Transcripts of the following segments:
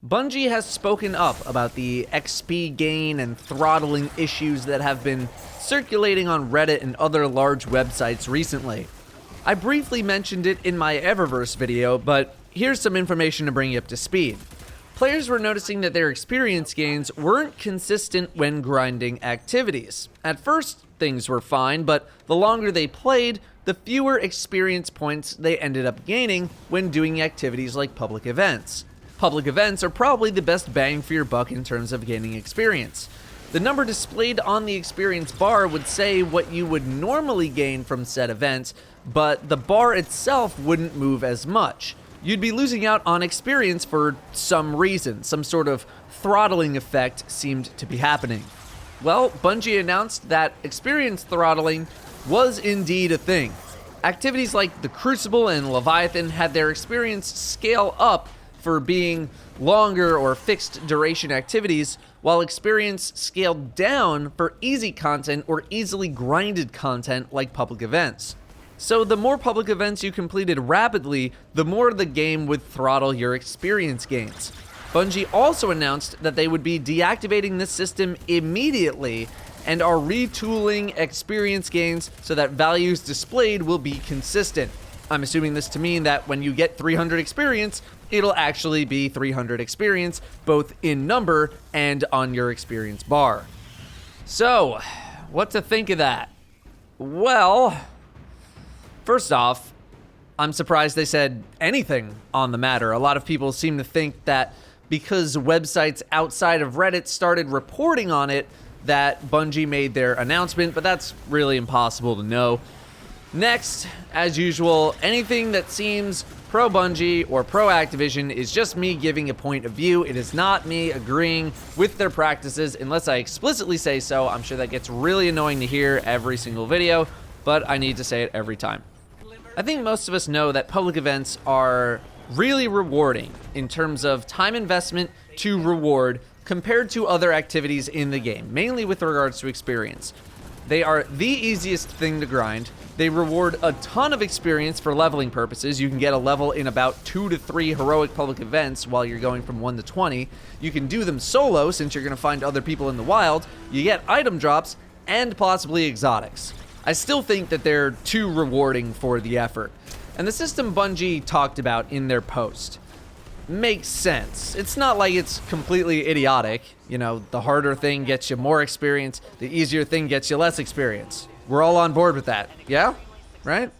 Bungie has spoken up about the XP gain and throttling issues that have been circulating on Reddit and other large websites recently. I briefly mentioned it in my Eververse video, but here's some information to bring you up to speed. Players were noticing that their experience gains weren't consistent when grinding activities. At first, things were fine, but the longer they played, the fewer experience points they ended up gaining when doing activities like public events. Public events are probably the best bang for your buck in terms of gaining experience. The number displayed on the experience bar would say what you would normally gain from said events, but the bar itself wouldn't move as much. You'd be losing out on experience for some reason. Some sort of throttling effect seemed to be happening. Well, Bungie announced that experience throttling was indeed a thing. Activities like the Crucible and Leviathan had their experience scale up for being longer or fixed duration activities, while experience scaled down for easy content or easily grinded content like public events. So the more public events you completed rapidly, the more the game would throttle your experience gains. Bungie also announced that they would be deactivating this system immediately and are retooling experience gains so that values displayed will be consistent. I'm assuming this to mean that when you get 300 experience, it'll actually be 300 experience, both in number and on your experience bar. So, what to think of that? Well, first off, I'm surprised they said anything on the matter. A lot of people seem to think that because websites outside of Reddit started reporting on it, that Bungie made their announcement, but that's really impossible to know. Next, as usual, anything that seems pro-Bungie or pro-Activision is just me giving a point of view. It is not me agreeing with their practices unless I explicitly say so. I'm sure that gets really annoying to hear every single video, but I need to say it every time. I think most of us know that public events are really rewarding in terms of time investment to reward compared to other activities in the game, mainly with regards to experience. They are the easiest thing to grind. They reward a ton of experience for leveling purposes. You can get a level in about 2 to 3 heroic public events while you're going from 1 to 20. You can do them solo since you're going to find other people in the wild. You get item drops and possibly exotics. I still think that they're too rewarding for the effort. And the system Bungie talked about in their post makes sense. It's not like it's completely idiotic. You know, the harder thing gets you more experience, the easier thing gets you less experience. We're all on board with that, yeah? Right?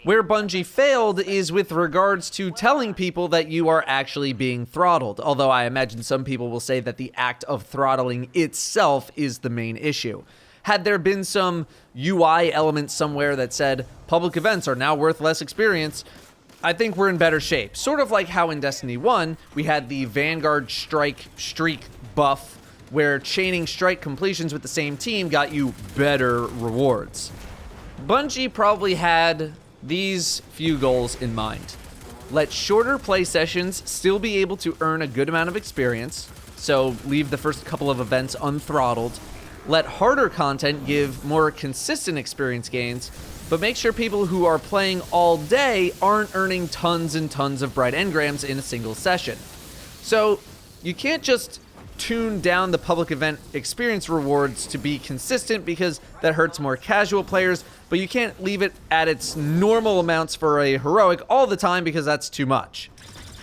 Where Bungie failed is with regards to telling people that you are actually being throttled, although I imagine some people will say that the act of throttling itself is the main issue. Had there been some UI element somewhere that said, public events are now worth less experience, I think we're in better shape. Sort of like how in Destiny 1, we had the Vanguard Strike Streak buff, where chaining strike completions with the same team got you better rewards. Bungie probably had these few goals in mind. Let shorter play sessions still be able to earn a good amount of experience, so leave the first couple of events unthrottled. Let harder content give more consistent experience gains, but make sure people who are playing all day aren't earning tons and tons of bright engrams in a single session. So you can't just tune down the public event experience rewards to be consistent because that hurts more casual players, but you can't leave it at its normal amounts for a heroic all the time because that's too much.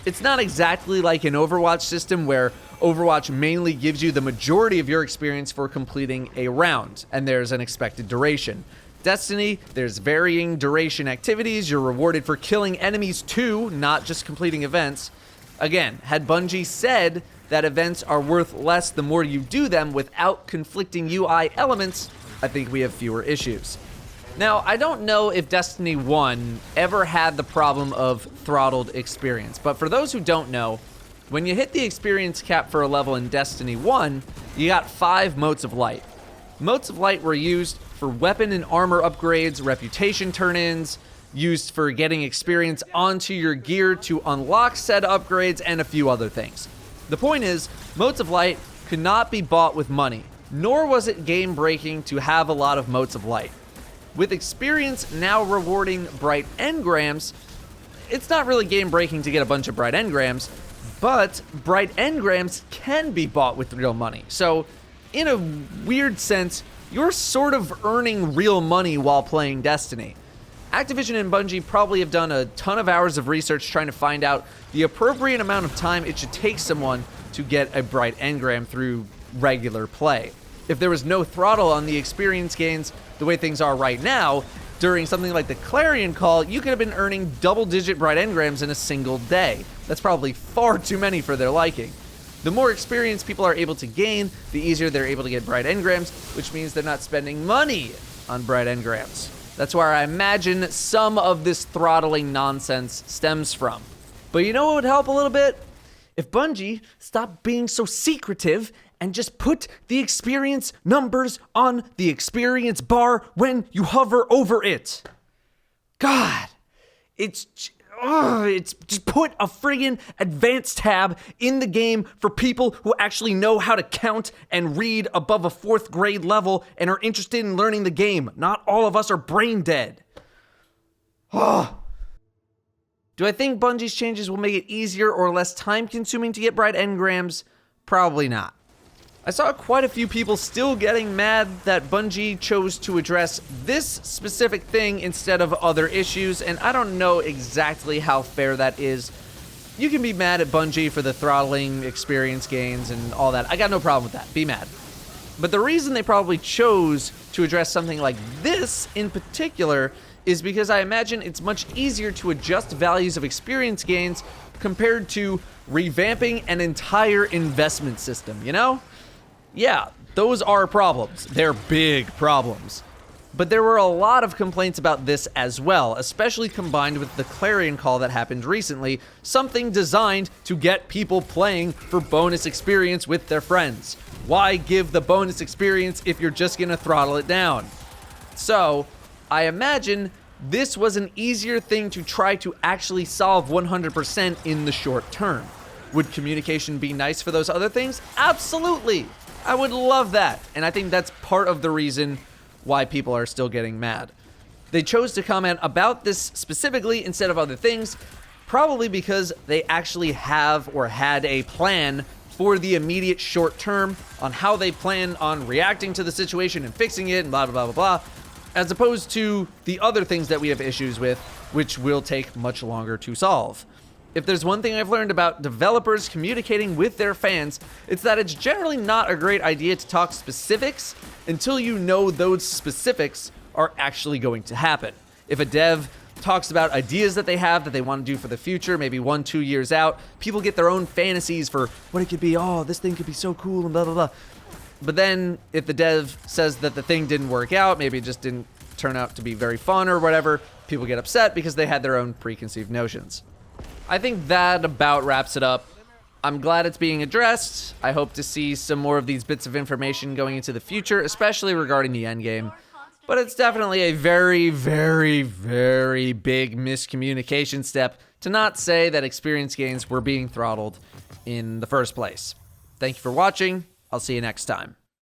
It's not exactly like an Overwatch system where Overwatch mainly gives you the majority of your experience for completing a round, and there's an expected duration. Destiny, there's varying duration activities. You're rewarded for killing enemies too, not just completing events. Again, had Bungie said that events are worth less the more you do them without conflicting UI elements, I think we have fewer issues. Now, I don't know if Destiny 1 ever had the problem of throttled experience, but for those who don't know, when you hit the experience cap for a level in Destiny 1, you got 5 Motes of Light. Motes of Light were used for weapon and armor upgrades, reputation turn-ins, used for getting experience onto your gear to unlock said upgrades, and a few other things. The point is, Motes of Light could not be bought with money, nor was it game-breaking to have a lot of Motes of Light. With experience now rewarding bright engrams, it's not really game-breaking to get a bunch of bright engrams, But bright engrams can be bought with real money. So, in a weird sense, you're sort of earning real money while playing Destiny. Activision and Bungie probably have done a ton of hours of research trying to find out the appropriate amount of time it should take someone to get a bright engram through regular play. If there was no throttle on the experience gains the way things are right now, during something like the Clarion Call, you could have been earning double-digit bright engrams in a single day. That's probably far too many for their liking. The more experience people are able to gain, the easier they're able to get bright engrams, which means they're not spending money on bright engrams. That's where I imagine some of this throttling nonsense stems from. But you know what would help a little bit? If Bungie stopped being so secretive and just put the experience numbers on the experience bar when you hover over it. God, it's just put a friggin' advanced tab in the game for people who actually know how to count and read above a 4th grade level and are interested in learning the game. Not all of us are brain dead. Do I think Bungie's changes will make it easier or less time consuming to get bright engrams? Probably not. I saw quite a few people still getting mad that Bungie chose to address this specific thing instead of other issues, and I don't know exactly how fair that is. You can be mad at Bungie for the throttling experience gains and all that. I got no problem with that. Be mad. But the reason they probably chose to address something like this in particular is because I imagine it's much easier to adjust values of experience gains compared to revamping an entire investment system, you know? Yeah, those are problems. They're big problems. But there were a lot of complaints about this as well, especially combined with the Clarion Call that happened recently, something designed to get people playing for bonus experience with their friends. Why give the bonus experience if you're just gonna throttle it down? So, I imagine this was an easier thing to try to actually solve 100% in the short term. Would communication be nice for those other things? Absolutely! I would love that, and I think that's part of the reason why people are still getting mad. They chose to comment about this specifically instead of other things, probably because they actually have or had a plan for the immediate short term on how they plan on reacting to the situation and fixing it and blah, blah, blah, blah, blah, as opposed to the other things that we have issues with, which will take much longer to solve. If there's one thing I've learned about developers communicating with their fans, it's that it's generally not a great idea to talk specifics until you know those specifics are actually going to happen. If a dev talks about ideas that they have that they want to do for the future, maybe 1-2 years out, people get their own fantasies for what it could be. Oh, this thing could be so cool and blah, blah, blah. But then if the dev says that the thing didn't work out, maybe it just didn't turn out to be very fun or whatever, people get upset because they had their own preconceived notions. I think that about wraps it up. I'm glad it's being addressed. I hope to see some more of these bits of information going into the future, especially regarding the endgame. But it's definitely a very, very, very big miscommunication step to not say that experience gains were being throttled in the first place. Thank you for watching. I'll see you next time.